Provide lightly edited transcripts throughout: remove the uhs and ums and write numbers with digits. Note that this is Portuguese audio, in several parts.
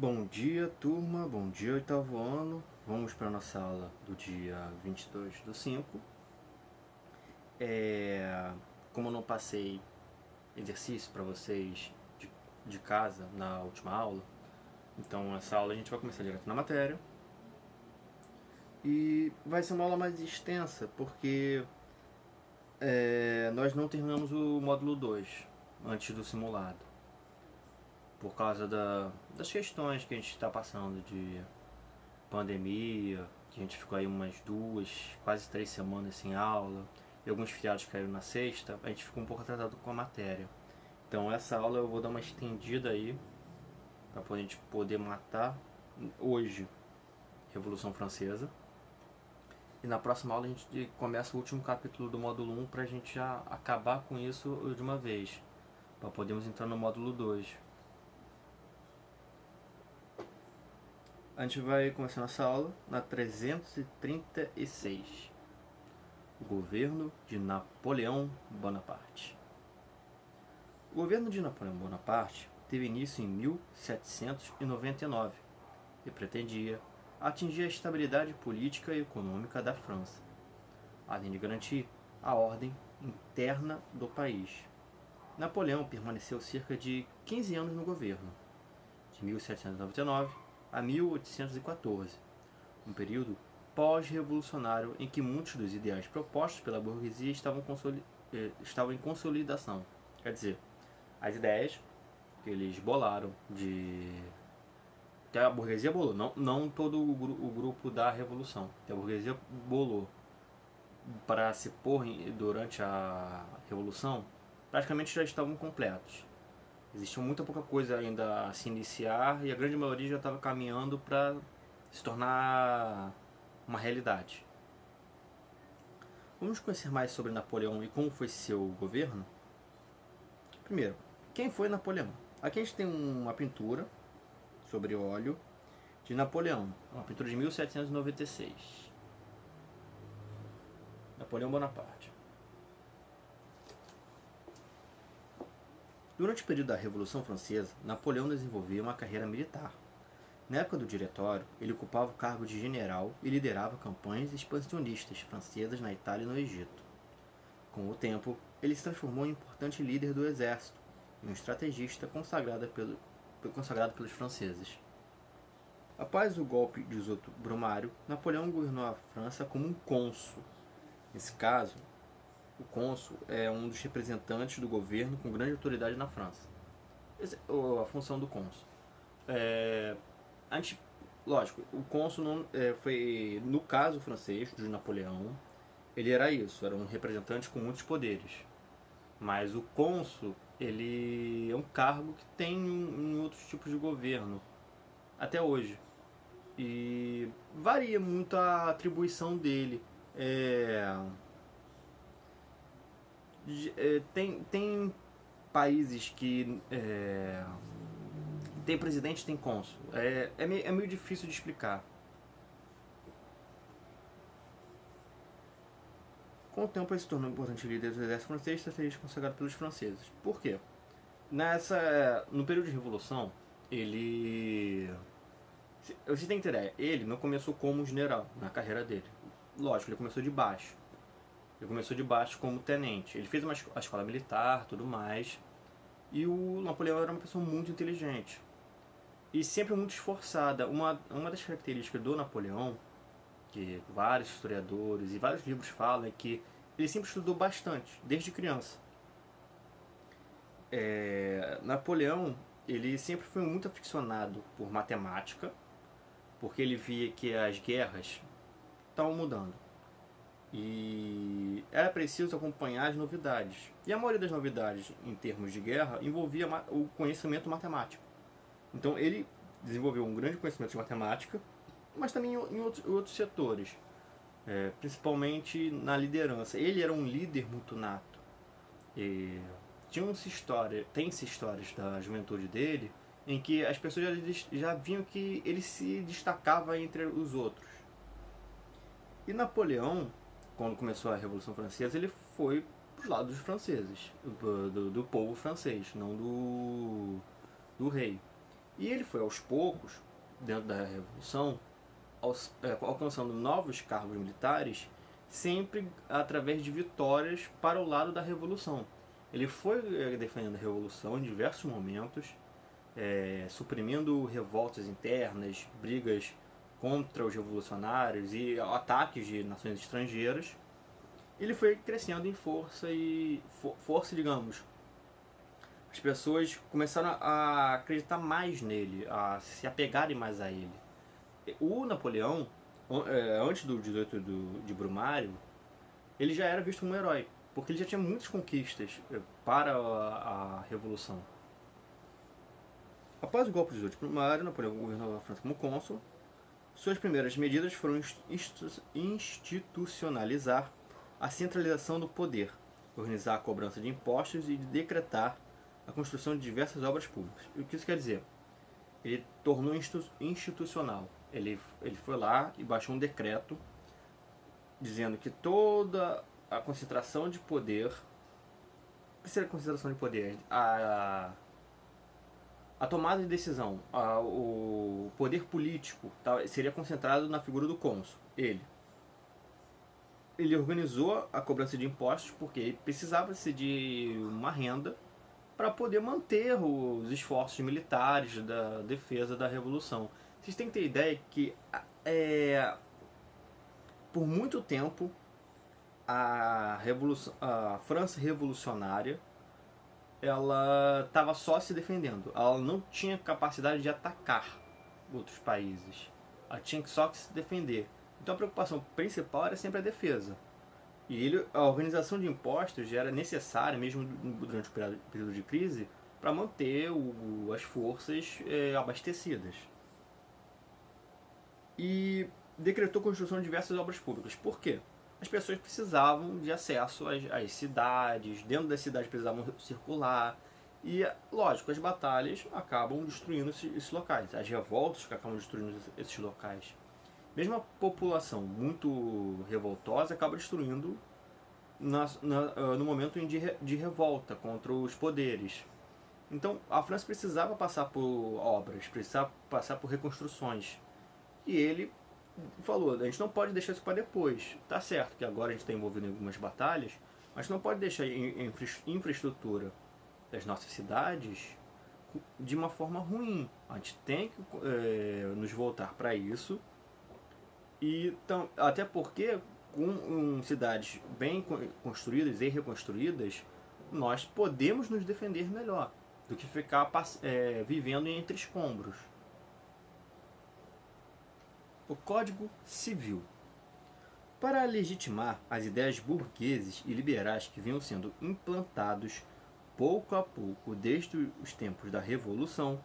Bom dia, turma. Bom dia, oitavo ano. Vamos para a nossa aula do dia 22/5. Como eu não passei exercício para vocês de casa na última aula, então essa aula a gente vai começar direto na matéria. E vai ser uma aula mais extensa, porque nós não terminamos o módulo 2 antes do simulado, por causa das questões que a gente está passando de pandemia, que a gente ficou aí umas 2, quase 3 semanas sem aula, e alguns feriados caíram na sexta, a gente ficou um pouco atrasado com a matéria. Então essa aula eu vou dar uma estendida aí, para a gente poder matar hoje Revolução Francesa. E na próxima aula a gente começa o último capítulo do módulo 1 para a gente já acabar com isso de uma vez, para podermos entrar no módulo 2. A gente vai começar nossa aula na 336. O governo de Napoleão Bonaparte. O governo de Napoleão Bonaparte teve início em 1799 e pretendia atingir a estabilidade política e econômica da França, além de garantir a ordem interna do país. Napoleão permaneceu cerca de 15 anos no governo, de 1799 a 1814, um período pós-revolucionário em que muitos dos ideais propostos pela burguesia estavam em consolidação. Quer dizer, as ideias que eles bolaram que a burguesia bolou, não todo o grupo da revolução, que a burguesia bolou para se pôr durante a revolução, praticamente já estavam completos. Existia muita pouca coisa ainda a se iniciar e a grande maioria já estava caminhando para se tornar uma realidade. Vamos conhecer mais sobre Napoleão e como foi seu governo? Primeiro, quem foi Napoleão? Aqui a gente tem uma pintura sobre óleo de Napoleão, uma pintura de 1796. Napoleão Bonaparte. Durante o período da Revolução Francesa, Napoleão desenvolvia uma carreira militar. Na época do Diretório, ele ocupava o cargo de general e liderava campanhas expansionistas francesas na Itália e no Egito. Com o tempo, ele se transformou em um importante líder do exército e um estrategista consagrado pelos franceses. Após o golpe de Zoto Brumário, Napoleão governou a França como um cônsul. Nesse caso, o cônsul é um dos representantes do governo com grande autoridade na França. Essa é a função do cônsul. Lógico, o cônsul não, foi, no caso francês, de Napoleão, ele era isso, era um representante com muitos poderes. Mas o cônsul, ele é um cargo que tem em outros tipos de governo, até hoje. E varia muito a atribuição dele. Tem países que tem presidente, tem cônsul. É meio difícil de explicar. Com o tempo ele se tornou um importante líder do exército francês e estrategista consagrado pelos franceses. Por quê? No período de revolução, você tem que ter ideia, ele não começou como general na carreira dele. Lógico, ele começou de baixo. Ele começou de baixo como tenente. Ele fez a escola militar, tudo mais. E o Napoleão era uma pessoa muito inteligente. E sempre muito esforçada. Uma das características do Napoleão, que vários historiadores e vários livros falam, é que ele sempre estudou bastante, desde criança. Napoleão, ele sempre foi muito aficionado por matemática, porque ele via que as guerras estavam mudando. E era preciso acompanhar as novidades. E a maioria das novidades em termos de guerra envolvia o conhecimento matemático. Então ele desenvolveu um grande conhecimento de matemática, mas também em outros setores, principalmente na liderança. Ele era um líder muito nato. Tem-se histórias da juventude dele em que as pessoas já viam que ele se destacava entre os outros. E Napoleão, quando começou a Revolução Francesa, ele foi para os lados dos franceses, do povo francês, não do rei. E ele foi aos poucos, dentro da Revolução, alcançando novos cargos militares, sempre através de vitórias para o lado da Revolução. Ele foi defendendo a Revolução em diversos momentos, suprimindo revoltas internas, brigas contra os revolucionários e ataques de nações estrangeiras. Ele foi crescendo em força, digamos. As pessoas começaram a acreditar mais nele, a se apegarem mais a ele. O Napoleão, antes do 18 de Brumário, ele já era visto como um herói, porque ele já tinha muitas conquistas para a Revolução. Após o golpe de 18 de Brumário, Napoleão governou a França como cônsul. Suas primeiras medidas foram institucionalizar a centralização do poder, organizar a cobrança de impostos e decretar a construção de diversas obras públicas. E o que isso quer dizer? Ele tornou institucional. Ele foi lá e baixou um decreto dizendo que toda a concentração de poder... O que seria a concentração de poder? A tomada de decisão, o poder político seria concentrado na figura do cônsul, ele. Ele organizou a cobrança de impostos porque ele precisava-se de uma renda para poder manter os esforços militares da defesa da Revolução. Vocês têm que ter ideia que por muito tempo a França revolucionária ela estava só se defendendo. Ela não tinha capacidade de atacar outros países. Ela tinha só que se defender. Então a preocupação principal era sempre a defesa. E a organização de impostos já era necessária, mesmo durante o período de crise, para manter as forças abastecidas. E decretou a construção de diversas obras públicas. Por quê? As pessoas precisavam de acesso às cidades, dentro das cidades precisavam circular, e, lógico, as batalhas acabam destruindo esses locais, as revoltas que acabam destruindo esses locais. Mesmo a população muito revoltosa acaba destruindo no momento de revolta contra os poderes. Então, a França precisava passar por obras, precisava passar por reconstruções, e ele falou, a gente não pode deixar isso para depois. Tá certo que agora a gente está envolvido em algumas batalhas, mas não pode deixar a infraestrutura das nossas cidades de uma forma ruim. A gente tem que nos voltar para isso. E até porque com cidades bem construídas e reconstruídas, nós podemos nos defender melhor do que ficar vivendo entre escombros. O Código Civil. Para legitimar as ideias burgueses e liberais que vinham sendo implantados pouco a pouco desde os tempos da Revolução,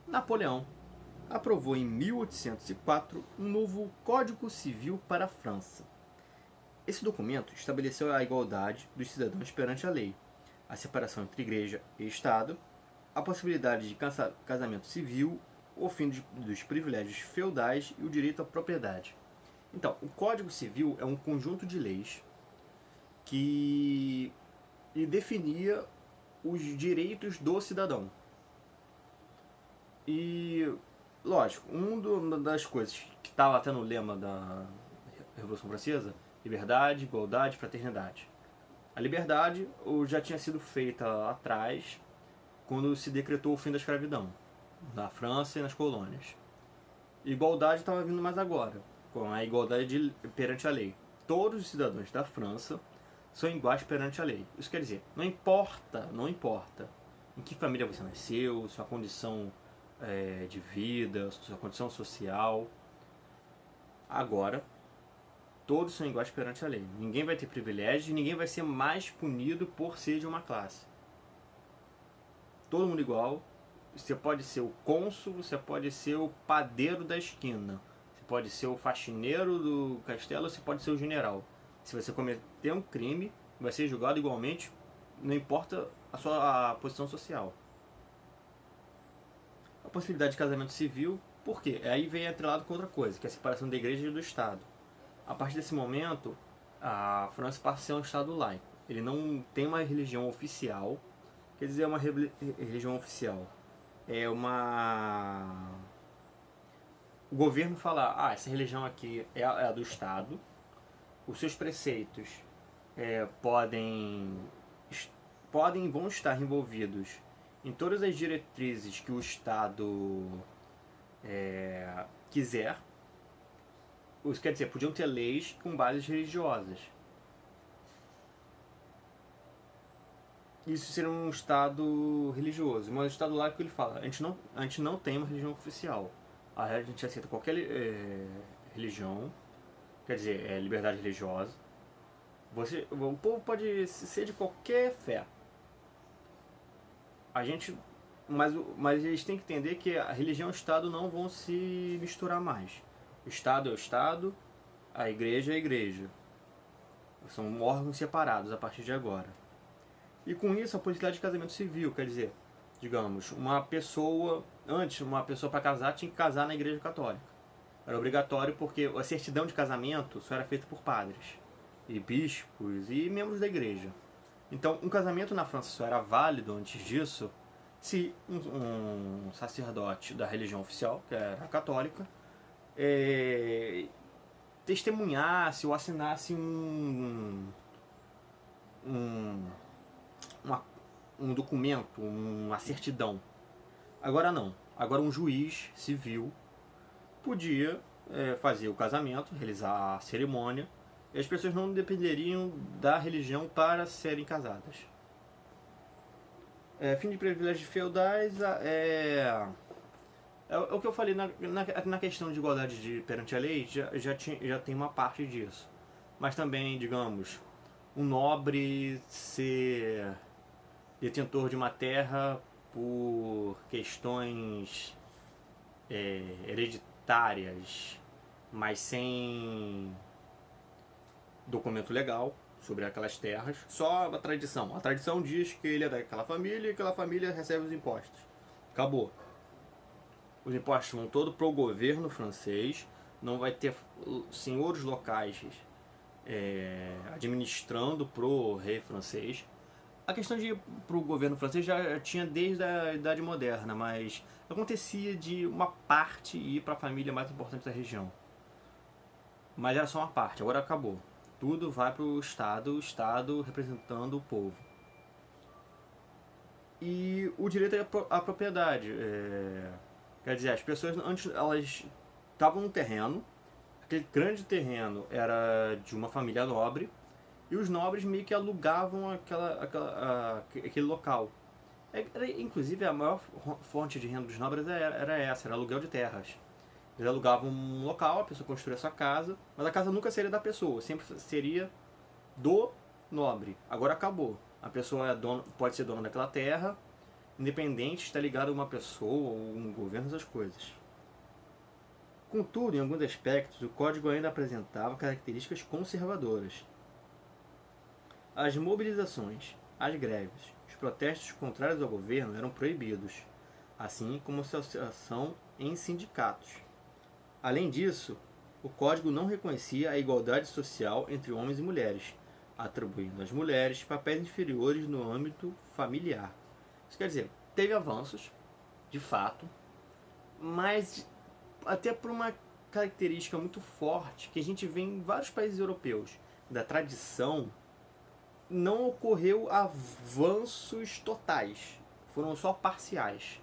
Napoleão aprovou em 1804 um novo Código Civil para a França. Esse documento estabeleceu a igualdade dos cidadãos perante a lei, a separação entre igreja e Estado, a possibilidade de casamento civil, o fim dos privilégios feudais e o direito à propriedade. Então, o Código Civil é um conjunto de leis que definia os direitos do cidadão. E, lógico, uma das coisas que estava até no lema da Revolução Francesa, liberdade, igualdade, fraternidade. A liberdade já tinha sido feita atrás, quando se decretou o fim da escravidão na França e nas colônias. Igualdade estava vindo mais agora, com a igualdade perante a lei. Todos os cidadãos da França são iguais perante a lei. Isso quer dizer, não importa em que família você nasceu, sua condição de vida, sua condição social. Agora, todos são iguais perante a lei. Ninguém vai ter privilégio e ninguém vai ser mais punido por ser de uma classe. Todo mundo igual. Você pode ser o cônsul, você pode ser o padeiro da esquina, você pode ser o faxineiro do castelo, você pode ser o general. Se você cometer um crime, vai ser julgado igualmente, não importa a sua posição social. A possibilidade de casamento civil, por quê? Aí vem atrelado com outra coisa, que é a separação da igreja e do Estado. A partir desse momento, a França passa a ser um Estado laico. Ele não tem uma religião oficial, quer dizer, uma religião oficial. é uma... O governo falar, essa religião aqui é a do Estado, os seus preceitos podem vão estar envolvidos em todas as diretrizes que o Estado quiser. Isso quer dizer, podiam ter leis com bases religiosas. Isso seria um Estado religioso. Mas o Estado laico, ele fala, a gente não tem uma religião oficial. A gente aceita qualquer religião, quer dizer, liberdade religiosa. O povo pode ser de qualquer fé. Mas eles têm que entender que a religião e o Estado não vão se misturar mais. O Estado é o Estado, a Igreja é a Igreja. São órgãos separados a partir de agora. E com isso a possibilidade de casamento civil, quer dizer, digamos, antes uma pessoa para casar tinha que casar na Igreja Católica. Era obrigatório porque a certidão de casamento só era feita por padres, e bispos e membros da igreja. Então, um casamento na França só era válido antes disso se um sacerdote da religião oficial, que era a católica, testemunhasse ou assinasse um documento, uma certidão. Agora não. Agora um juiz civil podia fazer o casamento, realizar a cerimônia, e as pessoas não dependeriam da religião para serem casadas. Fim de privilégios feudais é o que eu falei na questão de igualdade perante a lei, já tem uma parte disso. Mas também, digamos, um nobre ser detentor de uma terra por questões hereditárias, mas sem documento legal sobre aquelas terras, só a tradição. A tradição diz que ele é daquela família e aquela família recebe os impostos. Acabou. Os impostos vão todos para o governo francês, não vai ter senhores locais administrando para o rei francês. A questão de ir para o governo francês já tinha desde a Idade Moderna, mas acontecia de uma parte ir para a família mais importante da região. Mas era só uma parte, agora acabou. Tudo vai para o Estado representando o povo. E o direito à propriedade. Quer dizer, as pessoas antes elas estavam num terreno, aquele grande terreno era de uma família nobre, e os nobres meio que alugavam aquele local. Inclusive a maior fonte de renda dos nobres era aluguel de terras. Eles alugavam um local, a pessoa construía sua casa, mas a casa nunca seria da pessoa, sempre seria do nobre. Agora acabou. A pessoa pode ser dona daquela terra, independente, está ligado a uma pessoa ou um governo, essas coisas. Contudo, em alguns aspectos, o código ainda apresentava características conservadoras. As mobilizações, as greves, os protestos contrários ao governo eram proibidos, assim como a associação em sindicatos. Além disso, o código não reconhecia a igualdade social entre homens e mulheres, atribuindo às mulheres papéis inferiores no âmbito familiar. Isso quer dizer, teve avanços, de fato, mas até por uma característica muito forte que a gente vê em vários países europeus, da tradição, não ocorreu avanços totais, foram só parciais.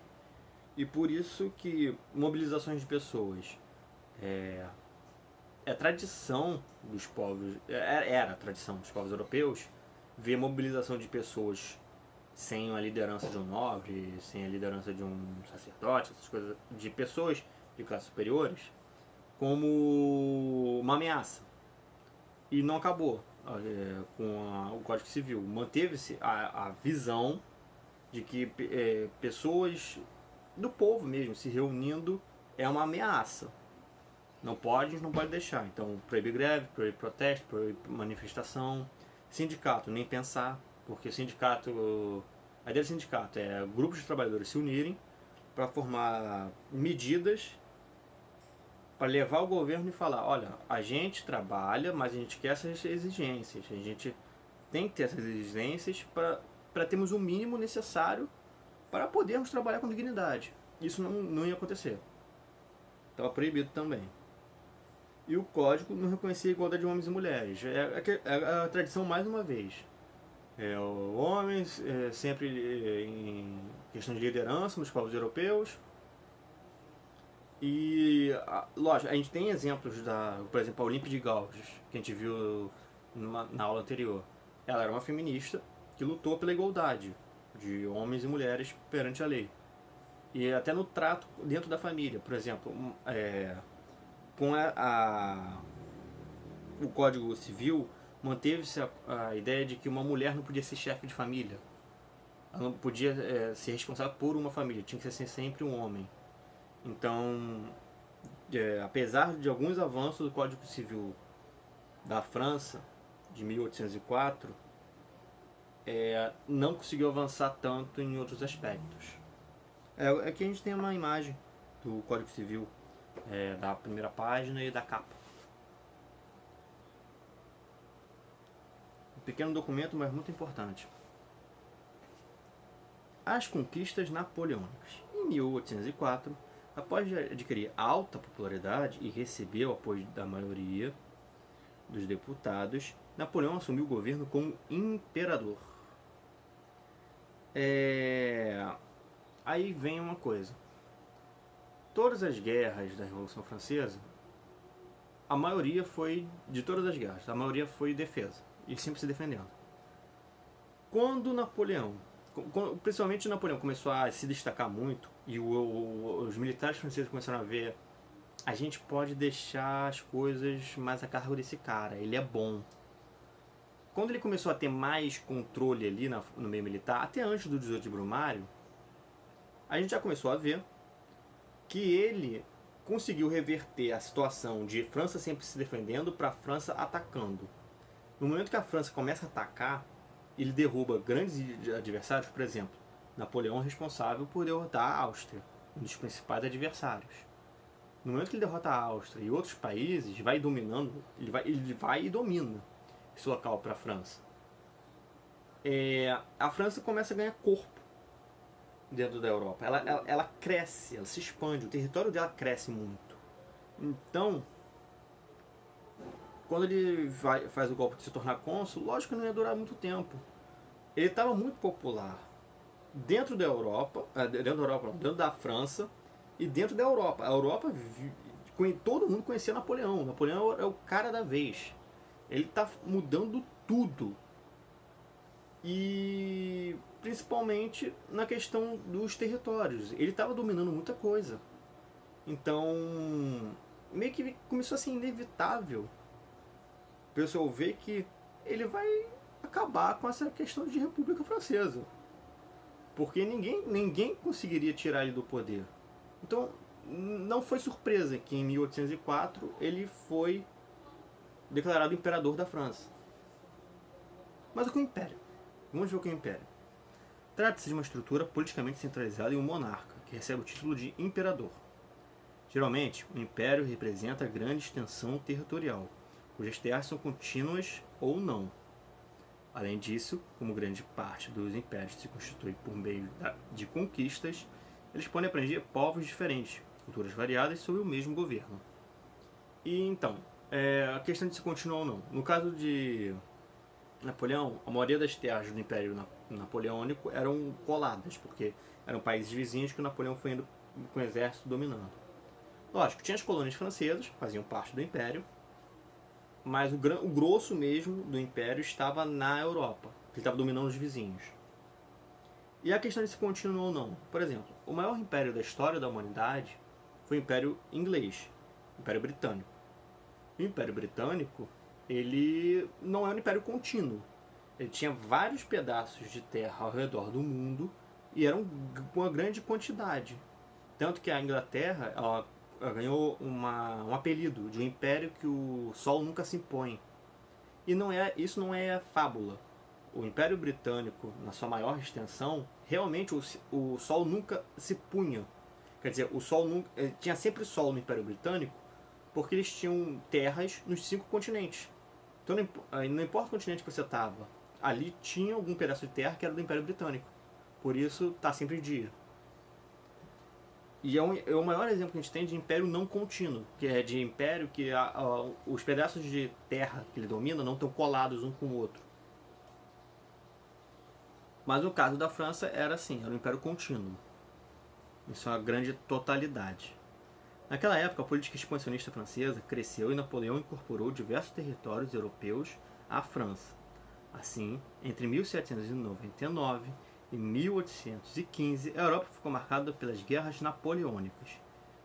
E por isso que mobilizações de pessoas tradição dos povos, era a tradição dos povos europeus, ver mobilização de pessoas sem a liderança de um nobre, sem a liderança de um sacerdote, essas coisas, de pessoas de classes superiores, como uma ameaça. E não acabou com o Código Civil. Manteve-se a visão de que pessoas do povo mesmo se reunindo é uma ameaça. Não pode deixar. Então, proíbe greve, proíbe protesto, proíbe manifestação. Sindicato, nem pensar, porque sindicato... A ideia do sindicato é grupos de trabalhadores se unirem para formar medidas para levar o governo e falar, olha, a gente trabalha, mas a gente quer essas exigências. A gente tem que ter essas exigências para termos o mínimo necessário para podermos trabalhar com dignidade. Isso não ia acontecer. Estava proibido também. E o código não reconhecia a igualdade de homens e mulheres. É a tradição, mais uma vez. Homens sempre em questão de liderança nos povos europeus. E, lógico, a gente tem exemplos por exemplo, a Olympe de Gouges, que a gente viu na aula anterior. Ela era uma feminista que lutou pela igualdade de homens e mulheres perante a lei. E até no trato dentro da família. Por exemplo, com o Código Civil, manteve-se a ideia de que uma mulher não podia ser chefe de família. Ela não podia ser responsável por uma família, tinha que ser sempre um homem. Então, apesar de alguns avanços do Código Civil da França, de 1804, não conseguiu avançar tanto em outros aspectos. Aqui a gente tem uma imagem do Código Civil, da primeira página e da capa. Um pequeno documento, mas muito importante. As conquistas napoleônicas. Em 1804, após adquirir alta popularidade e receber o apoio da maioria dos deputados, Napoleão assumiu o governo como imperador. Aí vem uma coisa. Todas as guerras da Revolução Francesa, a maioria foi, de todas as guerras, a maioria foi defesa, e sempre se defendendo. Quando Napoleão, principalmente Napoleão, começou a se destacar muito, e os militares franceses começaram a ver, a gente pode deixar as coisas mais a cargo desse cara, ele é bom. Quando ele começou a ter mais controle ali no meio militar, até antes do 18 de Brumário, a gente já começou a ver que ele conseguiu reverter a situação de França sempre se defendendo para a França atacando. No momento que a França começa a atacar, ele derruba grandes adversários. Por exemplo, Napoleão é responsável por derrotar a Áustria, um dos principais adversários. No momento que ele derrota a Áustria e outros países, vai dominando, ele vai e domina esse local para a França. A França começa a ganhar corpo dentro da Europa. Ela cresce, ela se expande, o território dela cresce muito. Então, quando ele faz o golpe de se tornar cônsul, lógico que não ia durar muito tempo. Ele estava muito popular dentro da Europa, dentro da França e dentro da Europa. A Europa, todo mundo conhecia Napoleão. Napoleão é o cara da vez. Ele está mudando tudo. E principalmente na questão dos territórios. Ele estava dominando muita coisa. Então, meio que começou a ser inevitável o pessoal ver que ele vai acabar com essa questão de República Francesa. Porque ninguém conseguiria tirar ele do poder. Então, não foi surpresa que em 1804 ele foi declarado imperador da França. Mas o que é o Império? Vamos ver o que é o Império. Trata-se de uma estrutura politicamente centralizada em um monarca, que recebe o título de imperador. Geralmente, o império representa grande extensão territorial, cujas terras são contínuas ou não. Além disso, como grande parte dos impérios se constitui por meio de conquistas, eles podem abranger povos diferentes, culturas variadas sob o mesmo governo. E então, a questão de se continuar ou não. No caso de Napoleão, a maioria das terras do Império Napoleônico eram coladas, porque eram países vizinhos que o Napoleão foi indo com o exército dominando. Lógico, tinha as colônias francesas, que faziam parte do Império, mas o grosso mesmo do Império estava na Europa, que ele estava dominando os vizinhos. E a questão de se continuar ou não. Por exemplo, o maior império da história da humanidade foi o Império Inglês, o Império Britânico. O Império Britânico, ele não é um império contínuo. Ele tinha vários pedaços de terra ao redor do mundo e eram com uma grande quantidade. Tanto que a Inglaterra ela ganhou um apelido de um império que o sol nunca se impõe. E isso não é fábula. O Império Britânico, na sua maior extensão, realmente o sol nunca se punha. Quer dizer, tinha sempre sol no Império Britânico porque eles tinham terras nos 5 continentes. Então não importa o continente que você estava, ali tinha algum pedaço de terra que era do Império Britânico. Por isso está sempre em dia. E é o maior exemplo que a gente tem de império não contínuo, que é de império que os pedaços de terra que ele domina não estão colados um com o outro. Mas no caso da França era assim, era um império contínuo. Isso é uma grande totalidade. Naquela época, a política expansionista francesa cresceu e Napoleão incorporou diversos territórios europeus à França. Assim, entre 1799 e 1815, a Europa ficou marcada pelas guerras napoleônicas.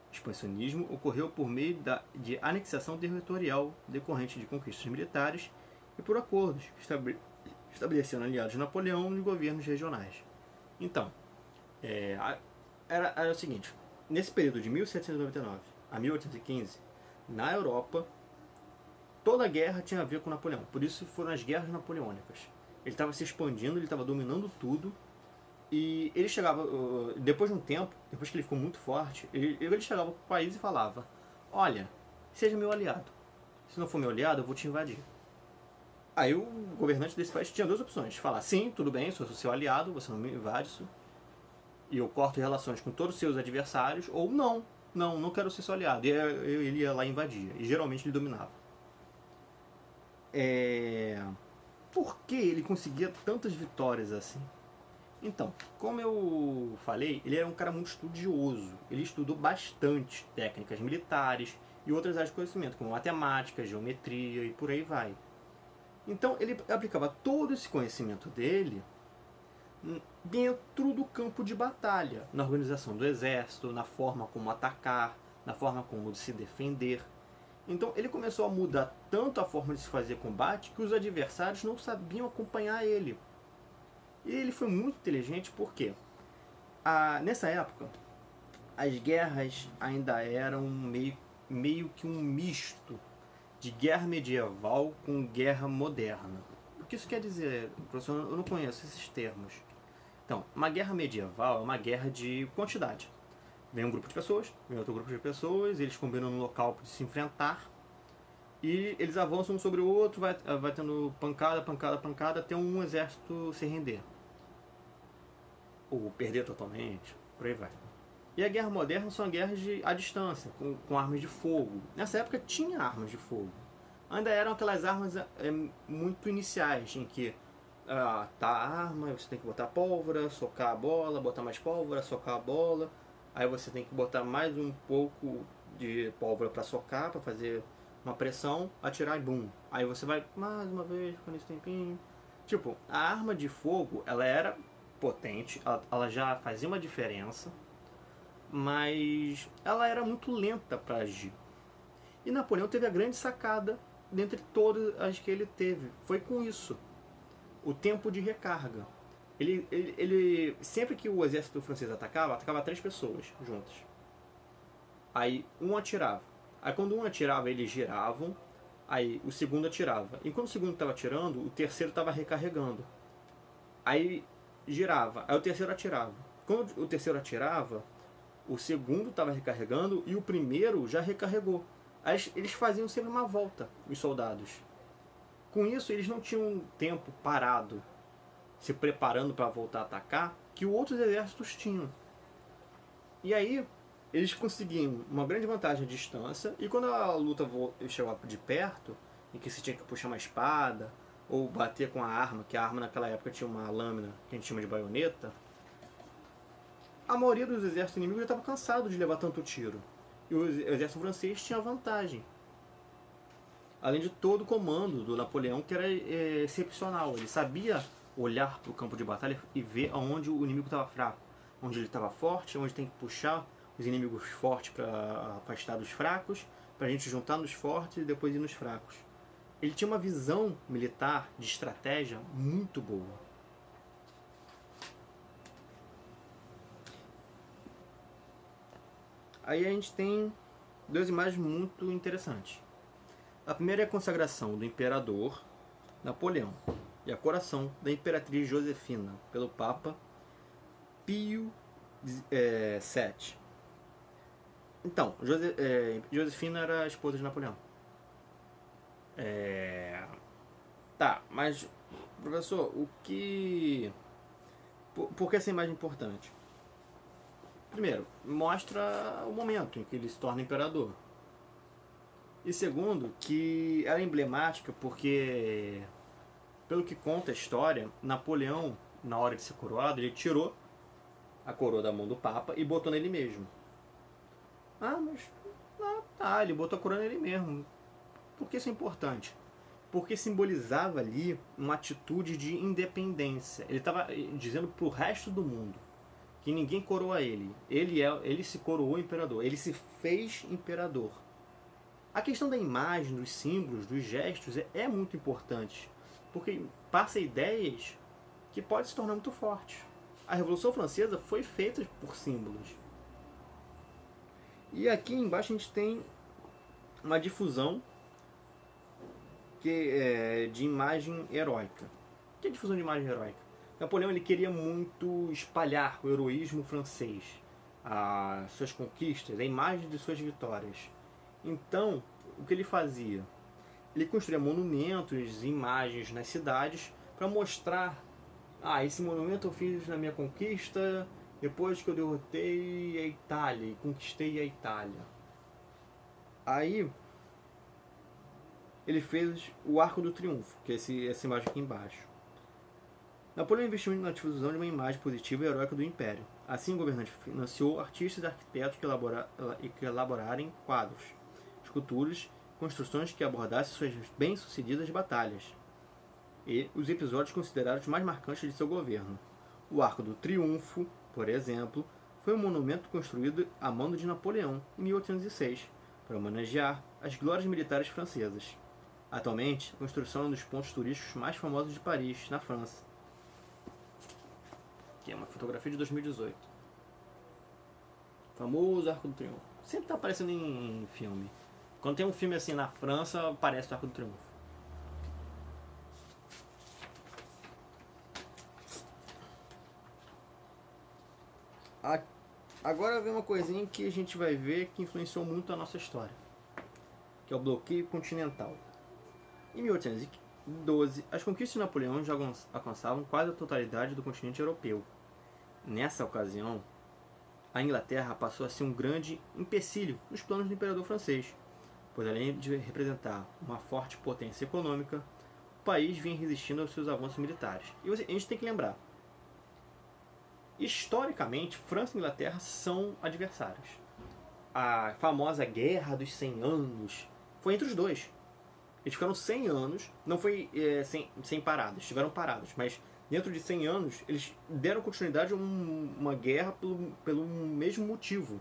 O expansionismo ocorreu por meio de anexação territorial decorrente de conquistas militares e por acordos que estabelecendo aliados de Napoleão nos governos regionais. Então, era o seguinte, nesse período de 1799 a 1815, na Europa, toda a guerra tinha a ver com Napoleão. Por isso foram as guerras napoleônicas. Ele estava se expandindo, ele estava dominando tudo. E ele chegava, depois de um tempo, depois que ele ficou muito forte, ele chegava para o país e falava: olha, seja meu aliado. Se não for meu aliado, eu vou te invadir. Aí o governante desse país tinha duas opções: falar, sim, tudo bem, sou seu aliado, você não me invade, e eu corto relações com todos os seus adversários, ou não quero ser seu aliado. E ele ia lá e invadia, e geralmente ele dominava. Por que ele conseguia tantas vitórias assim? Então, como eu falei, ele era um cara muito estudioso. Ele estudou bastante técnicas militares e outras áreas de conhecimento, como matemática, geometria e por aí vai. Então, ele aplicava todo esse conhecimento dele dentro do campo de batalha, na organização do exército, na forma como atacar, na forma como se defender. Então ele começou a mudar tanto a forma de se fazer combate que os adversários não sabiam acompanhar ele. E ele foi muito inteligente porque nessa época as guerras ainda eram meio que um misto de guerra medieval com guerra moderna. O que isso quer dizer, professor? Eu não conheço esses termos. Então, uma guerra medieval é uma guerra de quantidade. Vem um grupo de pessoas, vem outro grupo de pessoas, eles combinam um local para se enfrentar e eles avançam um sobre o outro, vai tendo pancada, até um exército se render. Ou perder totalmente, por aí vai. E a guerra moderna são guerras à distância, com armas de fogo. Nessa época tinha armas de fogo. Ainda eram aquelas armas muito iniciais, em que tá a arma, você tem que botar pólvora, socar a bola, botar mais pólvora, socar a bola. Aí você tem que botar mais um pouco de pólvora para socar, para fazer uma pressão, atirar e bum. Aí você vai mais uma vez, ficando esse tempinho. Tipo, a arma de fogo, ela era potente, ela já fazia uma diferença, mas ela era muito lenta para agir. E Napoleão teve a grande sacada dentre todas as que ele teve. Foi com isso. O tempo de recarga. Ele sempre que o exército francês atacava 3 pessoas juntas. Aí um atirava. Aí quando um atirava, eles giravam. Aí o segundo atirava. E quando o segundo estava atirando, o terceiro estava recarregando. Aí girava. Aí o terceiro atirava. Quando o terceiro atirava, o segundo estava recarregando e o primeiro já recarregou. Aí eles faziam sempre uma volta, os soldados. Com isso, eles não tinham tempo parado, se preparando para voltar a atacar, que outros exércitos tinham. E aí, eles conseguiam uma grande vantagem à distância, e quando a luta chegava de perto, em que se tinha que puxar uma espada, ou bater com a arma, que a arma naquela época tinha uma lâmina que a gente chama de baioneta, a maioria dos exércitos inimigos já estava cansado de levar tanto tiro. E o exército francês tinha vantagem. Além de todo o comando do Napoleão, que era excepcional. Ele sabia olhar para o campo de batalha e ver aonde o inimigo estava fraco. Onde ele estava forte, onde tem que puxar os inimigos fortes para afastar dos fracos, para a gente juntar nos fortes e depois ir nos fracos. Ele tinha uma visão militar de estratégia muito boa. Aí a gente tem 2 imagens muito interessantes. A primeira é a consagração do imperador Napoleão e a coroação da imperatriz Josefina pelo Papa Pio VII. Então, Josefina era a esposa de Napoleão. Tá, mas professor, o que Por que essa imagem é importante? Primeiro, mostra o momento em que ele se torna imperador. E segundo, que ela é emblemática porque, pelo que conta a história, Napoleão, na hora de ser coroado, ele tirou a coroa da mão do Papa e botou nele mesmo. Ele botou a coroa nele mesmo. Por que isso é importante? Porque simbolizava ali uma atitude de independência. Ele estava dizendo para o resto do mundo que ninguém coroa ele. Ele se coroou imperador. Ele se fez imperador. A questão da imagem, dos símbolos, dos gestos é muito importante. Porque passa ideias que podem se tornar muito fortes. A Revolução Francesa foi feita por símbolos. E aqui embaixo a gente tem uma difusão de imagem heróica. O que é difusão de imagem heróica? Napoleão ele queria muito espalhar o heroísmo francês, as suas conquistas, a imagem de suas vitórias. Então, o que ele fazia? Ele construía monumentos, imagens nas cidades para mostrar: esse monumento eu fiz na minha conquista depois que eu derrotei a Itália e conquistei a Itália. Aí ele fez o Arco do Triunfo, que é essa imagem aqui embaixo. Napoleão investiu na difusão de uma imagem positiva e heróica do Império. Assim, o governante financiou artistas e arquitetos que elaborarem quadros, esculturas, construções que abordassem suas bem-sucedidas batalhas e os episódios considerados mais marcantes de seu governo. O Arco do Triunfo, por exemplo, foi um monumento construído a mando de Napoleão em 1806 para homenagear as glórias militares francesas. Atualmente, a construção é um dos pontos turísticos mais famosos de Paris, na França. Aqui é uma fotografia de 2018. Famoso Arco do Triunfo. Sempre está aparecendo em filme. Quando tem um filme assim na França, aparece o Arco do Triunfo. Agora vem uma coisinha que a gente vai ver que influenciou muito a nossa história, que é o bloqueio continental. Em 1812, as conquistas de Napoleão já alcançavam quase a totalidade do continente europeu. Nessa ocasião, a Inglaterra passou a ser um grande empecilho nos planos do imperador francês, pois além de representar uma forte potência econômica, o país vinha resistindo aos seus avanços militares. E a gente tem que lembrar, historicamente, França e Inglaterra são adversários. A famosa Guerra dos 100 Anos foi entre os dois. Eles ficaram 100 anos, não foi sem paradas, estiveram parados, mas dentro de 100 anos eles deram continuidade a uma guerra pelo mesmo motivo.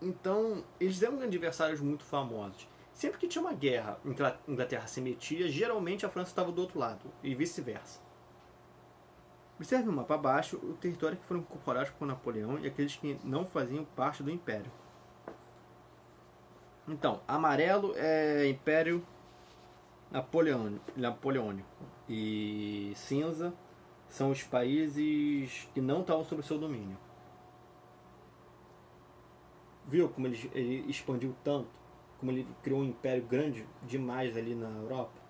Então, eles eram adversários muito famosos. Sempre que tinha uma guerra, a Inglaterra se metia, geralmente a França estava do outro lado, e vice-versa. Observe o mapa abaixo o território que foram incorporados por Napoleão e aqueles que não faziam parte do Império. Então, amarelo é Império Napoleônico e cinza são os países que não estavam sob o seu domínio. Viu como ele expandiu tanto? Como ele criou um império grande demais ali na Europa?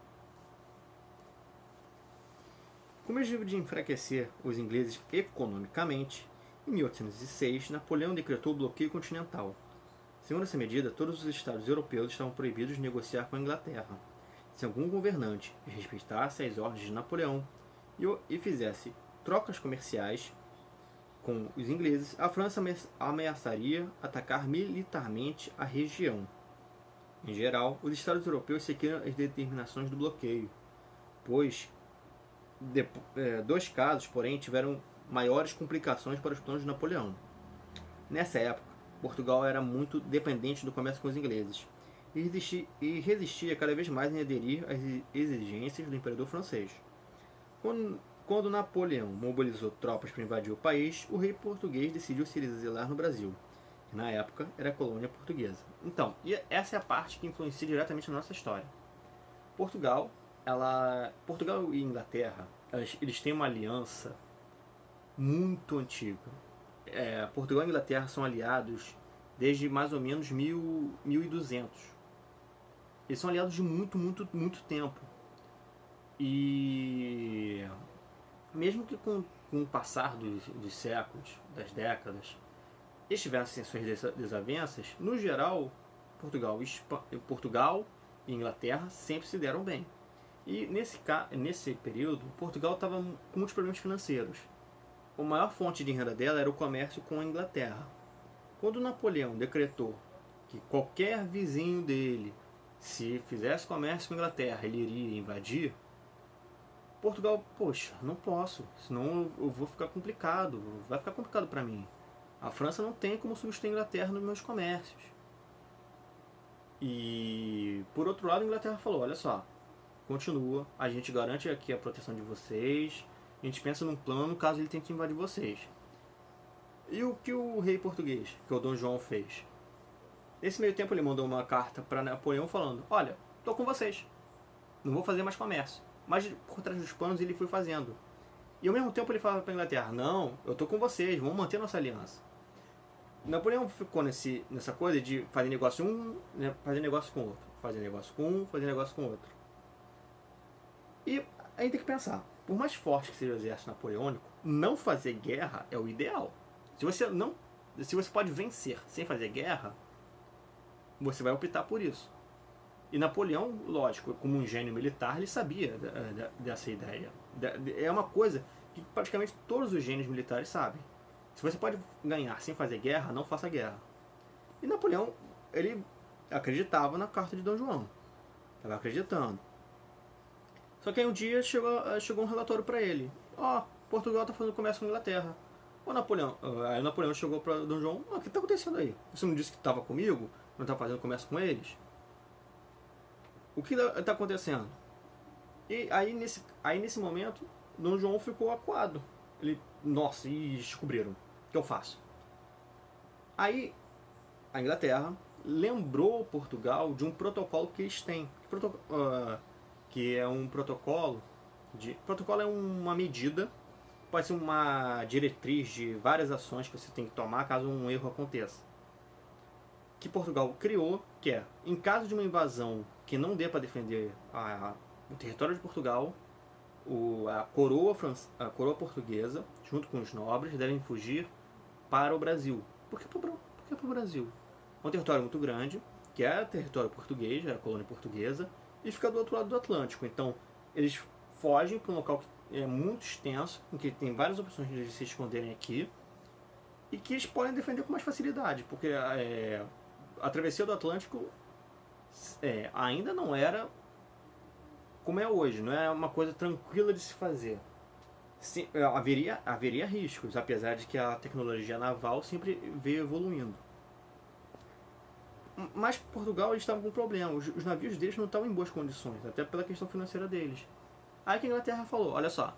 Com o objetivo de enfraquecer os ingleses economicamente, em 1806, Napoleão decretou o bloqueio continental. Segundo essa medida, todos os estados europeus estavam proibidos de negociar com a Inglaterra. Se algum governante respeitasse as ordens de Napoleão e fizesse trocas comerciais com os ingleses, a França ameaçaria atacar militarmente a região. Em geral, os estados europeus seguiram as determinações do bloqueio, pois dois casos, porém, tiveram maiores complicações para os planos de Napoleão. Nessa época, Portugal era muito dependente do comércio com os ingleses e resistia cada vez mais em aderir às exigências do imperador francês. Quando Napoleão mobilizou tropas para invadir o país, o rei português decidiu se exilar no Brasil, que na época era colônia portuguesa. Então, essa é a parte que influencia diretamente na nossa história. Portugal e Inglaterra, eles têm uma aliança muito antiga. Portugal e Inglaterra são aliados desde mais ou menos 1200. Eles são aliados de muito, muito, muito tempo. E mesmo que com com o passar dos séculos, das décadas, eles tiveram assim, suas desavenças, no geral, Portugal e Inglaterra sempre se deram bem. E nesse período, Portugal estava com muitos problemas financeiros. A maior fonte de renda dela era o comércio com a Inglaterra. Quando Napoleão decretou que qualquer vizinho dele, se fizesse comércio com a Inglaterra, ele iria invadir, Portugal, poxa, não posso, senão eu vou ficar complicado, vai ficar complicado para mim. A França não tem como substituir a Inglaterra nos meus comércios. E, por outro lado, a Inglaterra falou, olha só, continua, a gente garante aqui a proteção de vocês, a gente pensa num plano caso ele tente invadir vocês. E o que o rei português, que é o Dom João, fez? Nesse meio tempo ele mandou uma carta para Napoleão falando, olha, tô com vocês, não vou fazer mais comércio. Mas por trás dos panos ele foi fazendo. E ao mesmo tempo ele falava para a Inglaterra, não, eu tô com vocês, vamos manter nossa aliança. Napoleão ficou nessa coisa de fazer negócio né, fazer negócio com outro, fazer negócio com um, fazer negócio com outro. E a gente tem que pensar, por mais forte que seja o exército napoleônico, não fazer guerra é o ideal. Se você pode vencer sem fazer guerra, você vai optar por isso. E Napoleão, lógico, como um gênio militar, ele sabia dessa ideia. É uma coisa que praticamente todos os gênios militares sabem. Se você pode ganhar sem fazer guerra, não faça guerra. E Napoleão, ele acreditava na carta de Dom João. Estava acreditando. Só que aí um dia chegou um relatório para ele. Portugal está fazendo comércio com a Inglaterra. Aí Napoleão chegou para Dom João. O que está acontecendo aí? Você não disse que estava comigo? Não está fazendo comércio com eles? O que está acontecendo? E aí nesse momento, Dom João ficou acuado. Ele, nossa, e descobriram. O que eu faço? Aí a Inglaterra lembrou Portugal de um protocolo que eles têm. Que é um protocolo. Protocolo é uma medida, pode ser uma diretriz de várias ações que você tem que tomar caso um erro aconteça. Que Portugal criou, que é, em caso de uma invasão que não dê para defender o território de Portugal, a coroa portuguesa, junto com os nobres, devem fugir para o Brasil. Por que para o Brasil? É um território muito grande, que é território português, é a colônia portuguesa, e fica do outro lado do Atlântico. Então, eles fogem para um local que é muito extenso, em que tem várias opções de eles se esconderem aqui, e que eles podem defender com mais facilidade, porque a travessia do Atlântico ainda não era como é hoje, não é uma coisa tranquila de se fazer. Sim, haveria riscos, apesar de que a tecnologia naval sempre veio evoluindo. Mas Portugal, eles estavam com um problema, os navios deles não estavam em boas condições, até pela questão financeira deles. Aí que a Inglaterra falou, olha só,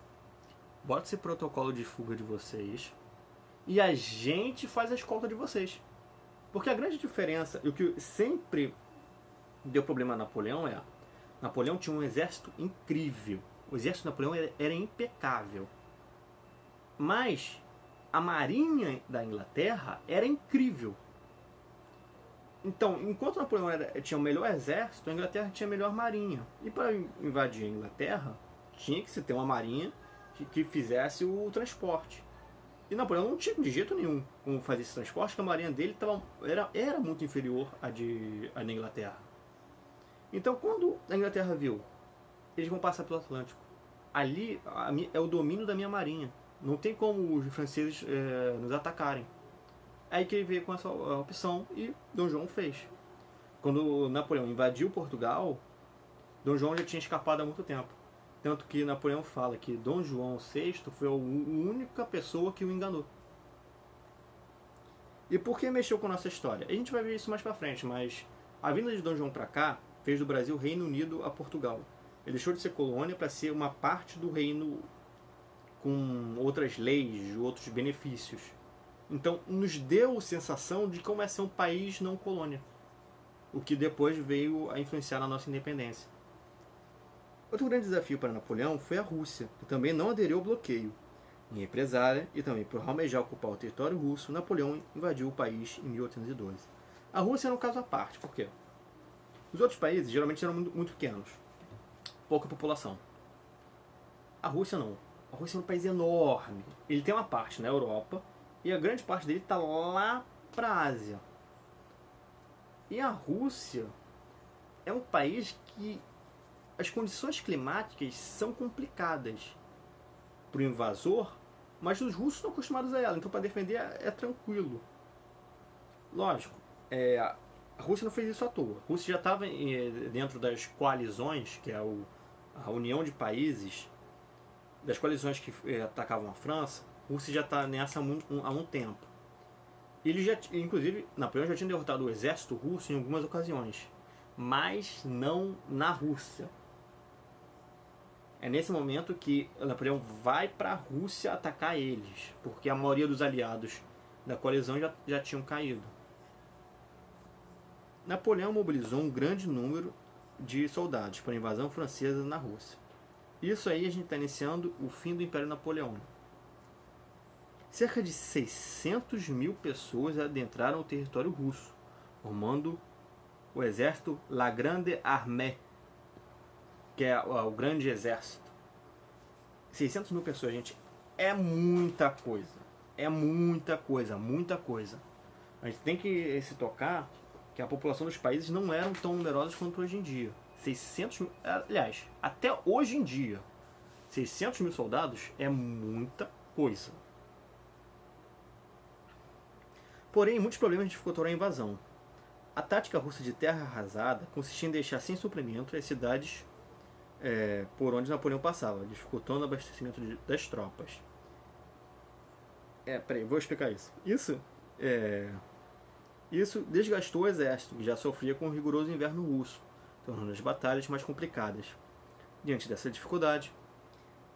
bota esse protocolo de fuga de vocês e a gente faz a escolta de vocês. Porque a grande diferença, e o que sempre deu problema a Napoleão Napoleão tinha um exército incrível. O exército de Napoleão era impecável. Mas a marinha da Inglaterra era incrível. Então, enquanto Napoleão tinha o melhor exército, a Inglaterra tinha a melhor marinha. E para invadir a Inglaterra, tinha que se ter uma marinha que fizesse o transporte. E Napoleão não tinha de jeito nenhum como fazer esse transporte, porque a marinha dele era muito inferior à da Inglaterra. Então, quando a Inglaterra viu, eles vão passar pelo Atlântico, ali é o domínio da minha marinha. Não tem como os franceses nos atacarem. Aí que ele veio com essa opção e Dom João fez. Quando Napoleão invadiu Portugal, Dom João já tinha escapado há muito tempo. Tanto que Napoleão fala que Dom João VI foi a única pessoa que o enganou. E por que mexeu com a nossa história? A gente vai ver isso mais pra frente, mas a vinda de Dom João pra cá fez do Brasil Reino Unido a Portugal. Ele deixou de ser colônia para ser uma parte do reino com outras leis, outros benefícios. Então nos deu a sensação de como é ser um país não colônia. O que depois veio a influenciar na nossa independência. Outro grande desafio para Napoleão foi a Rússia, que também não aderiu ao bloqueio. Em represália e também por almejar ocupar o território russo, Napoleão invadiu o país em 1812. A Rússia era um caso à parte, por quê? Os outros países geralmente eram muito pequenos, pouca população. A Rússia não. A Rússia é um país enorme. Ele tem uma parte na Europa e a grande parte dele está lá para a Ásia. E a Rússia é um país que as condições climáticas são complicadas para o invasor, mas os russos estão acostumados a ela, então para defender é tranquilo. Lógico, a Rússia não fez isso à toa. A Rússia já estava dentro das coalizões, que é a união de países, das coalizões que atacavam a França. A Rússia já está nessa há um tempo. Ele já, inclusive, Napoleão já tinha derrotado o exército russo em algumas ocasiões, mas não na Rússia. É nesse momento que Napoleão vai para a Rússia atacar eles, porque a maioria dos aliados da coalizão já tinham caído. Napoleão mobilizou um grande número de soldados para a invasão francesa na Rússia. Isso aí a gente está iniciando o fim do Império Napoleônico. Cerca de 600 mil pessoas adentraram o território russo, formando o exército La Grande Armée, que é o grande exército. 600 mil pessoas, gente, é muita coisa. É muita coisa, muita coisa. A gente tem que se tocar que a população dos países não eram tão numerosas quanto hoje em dia. 600 mil, aliás, até hoje em dia, 600 mil soldados é muita coisa. Porém, muitos problemas dificultaram a invasão. A tática russa de terra arrasada consistia em deixar sem suprimento as cidades por onde Napoleão passava, dificultando o abastecimento das tropas. Peraí, vou explicar isso. Isso desgastou o exército, que já sofria com o rigoroso inverno russo, tornando as batalhas mais complicadas. Diante dessa dificuldade,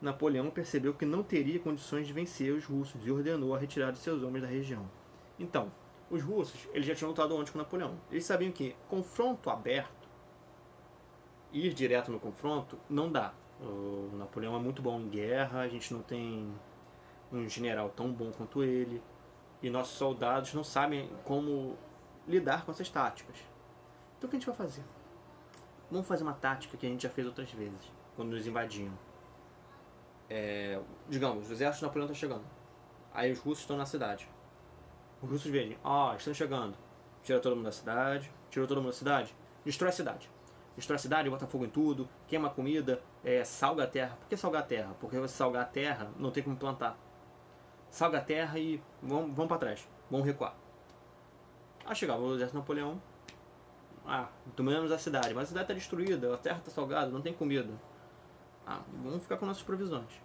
Napoleão percebeu que não teria condições de vencer os russos e ordenou a retirada de seus homens da região. Então, os russos eles já tinham lutado antes com Napoleão. Eles sabiam que confronto aberto, ir direto no confronto, não dá. O Napoleão é muito bom em guerra, a gente não tem um general tão bom quanto ele, e nossos soldados não sabem como lidar com essas táticas. Então o que a gente vai fazer? Vamos fazer uma tática que a gente já fez outras vezes, quando nos invadiam. Digamos, o exército de Napoleão está chegando. Aí os russos estão na cidade. Os russos veem, estão chegando. Tira todo mundo da cidade. Tirou todo mundo da cidade. Destrói a cidade. Destrói a cidade, bota fogo em tudo, queima a comida, salga a terra. Por que salgar a terra? Porque se salgar a terra, não tem como plantar. Salga a terra e vamos para trás. Vamos recuar. Aí chegava o exército de Napoleão. Dominamos a cidade, mas a cidade está destruída, a terra está salgada, não tem comida. Vamos ficar com nossas provisões.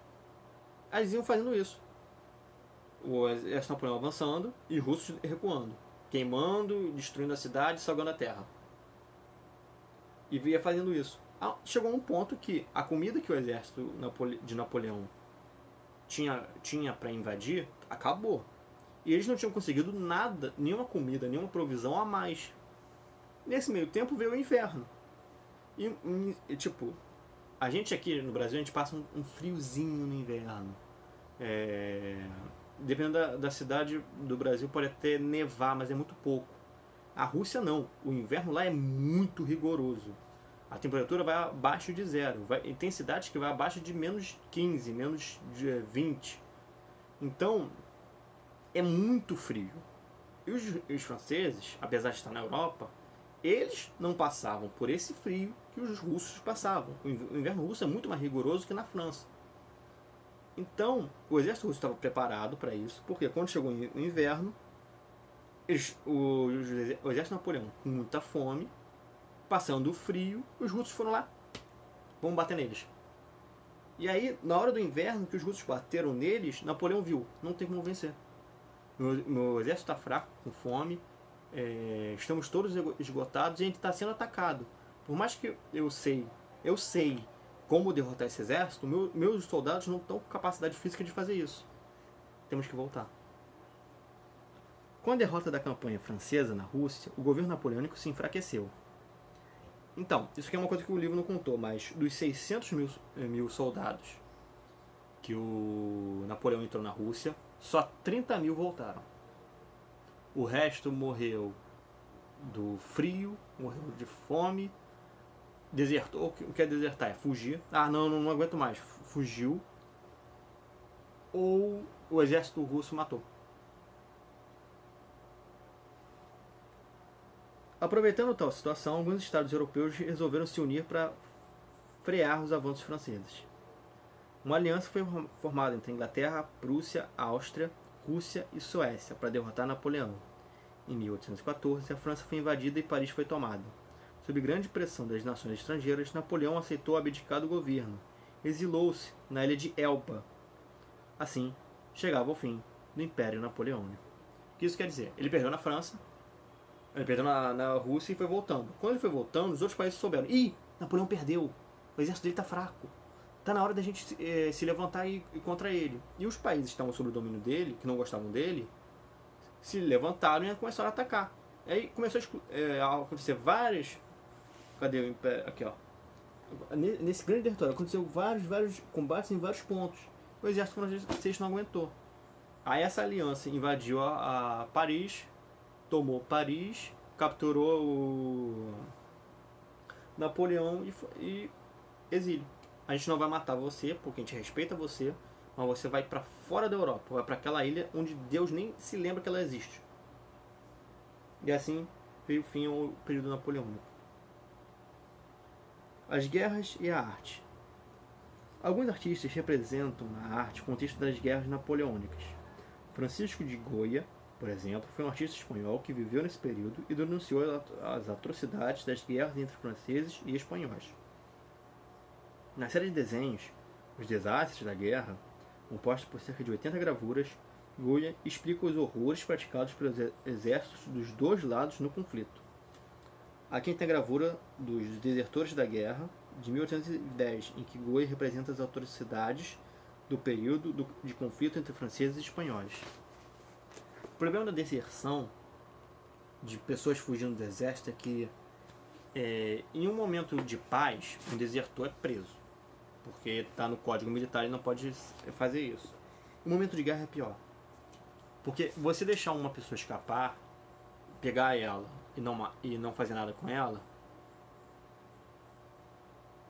Aí eles iam fazendo isso. O exército de Napoleão avançando e os russos recuando. Queimando, destruindo a cidade, salgando a terra. E ia fazendo isso. Chegou um ponto que a comida que o exército de Napoleão tinha para invadir, acabou. E eles não tinham conseguido nada, nenhuma comida, nenhuma provisão a mais. Nesse meio tempo veio o inverno. E tipo, a gente aqui no Brasil, a gente passa um friozinho no inverno. Dependendo da cidade do Brasil, pode até nevar, mas é muito pouco. A Rússia não. O inverno lá é muito rigoroso. A temperatura vai abaixo de zero. Tem cidades que vai abaixo de menos 15, menos de 20. Então, é muito frio. E os franceses, apesar de estar na Europa, eles não passavam por esse frio que os russos passavam. O inverno russo é muito mais rigoroso que na França. Então, o exército russo estava preparado para isso, porque quando chegou o inverno, o exército de Napoleão, com muita fome, passando o frio, os russos foram lá, vamos bater neles. E aí, na hora do inverno, que os russos bateram neles, Napoleão viu, não tem como vencer. Meu exército está fraco, com fome, estamos todos esgotados e a gente está sendo atacado. Por mais que eu sei como derrotar esse exército, meus soldados não estão com capacidade física de fazer isso. Temos que voltar. Com a derrota da campanha francesa na Rússia, o governo napoleônico se enfraqueceu. Então, isso aqui é uma coisa que o livro não contou, mas dos 600 mil soldados que o Napoleão entrou na Rússia, só 30 mil voltaram. O resto morreu do frio, morreu de fome, desertou. O que é desertar? É fugir. Não aguento mais. Fugiu. ou o exército russo matou. Aproveitando tal situação, alguns estados europeus resolveram se unir para frear os avanços franceses. Uma aliança foi formada entre Inglaterra, Prússia, Áustria, Rússia e Suécia para derrotar Napoleão. Em 1814, a França foi invadida e Paris foi tomada. Sob grande pressão das nações estrangeiras, Napoleão aceitou abdicar do governo. Exilou-se na ilha de Elba. Assim, chegava ao fim do Império Napoleônico. O que isso quer dizer? Ele perdeu na França, ele perdeu na Rússia e foi voltando. Quando ele foi voltando, os outros países souberam. Ih, Napoleão perdeu. O exército dele está fraco. Está na hora da gente se levantar e ir contra ele. E os países que estavam sob o domínio dele, que não gostavam dele, se levantaram e começaram a atacar. Aí começou a acontecer várias... Cadê o Império? Aqui, ó. Nesse grande território aconteceu vários combates em vários pontos. O exército francês não aguentou. Aí essa aliança invadiu a Paris, tomou Paris, capturou o Napoleão e exílio. A gente não vai matar você, porque a gente respeita você, mas você vai para fora da Europa, vai para aquela ilha onde Deus nem se lembra que ela existe. E assim veio o fim ao período napoleônico. As guerras e a arte. Alguns artistas representam na arte o contexto das guerras napoleônicas. Francisco de Goya, por exemplo, foi um artista espanhol que viveu nesse período e denunciou as atrocidades das guerras entre franceses e espanhóis. Na série de desenhos, Os Desastres da Guerra, composta por cerca de 80 gravuras, Goya explica os horrores praticados pelos exércitos dos dois lados no conflito. Aqui tem a gravura dos Desertores da Guerra, de 1810, em que Goya representa as atrocidades do período de conflito entre franceses e espanhóis. O problema da deserção, de pessoas fugindo do exército, é que em um momento de paz, um desertor é preso, porque está no Código Militar e não pode fazer isso. Em momento de guerra é pior, porque você deixar uma pessoa escapar, pegar ela e não fazer nada com ela,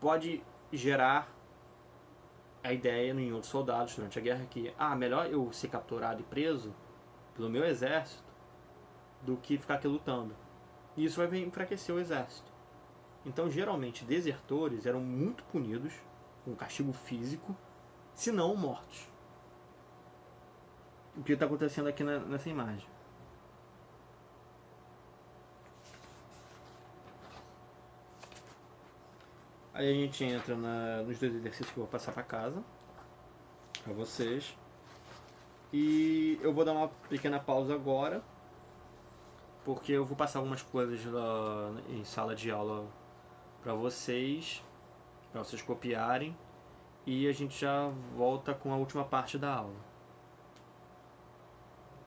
pode gerar a ideia em outros soldados durante a guerra que melhor eu ser capturado e preso pelo meu exército do que ficar aqui lutando. E isso vai enfraquecer o exército. Então, geralmente, desertores eram muito punidos com castigo físico, se não mortos. O que está acontecendo aqui nessa imagem. Aí a gente entra nos dois exercícios que eu vou passar para casa, para vocês. E eu vou dar uma pequena pausa agora, porque eu vou passar algumas coisas em sala de aula para vocês copiarem. E a gente já volta com a última parte da aula.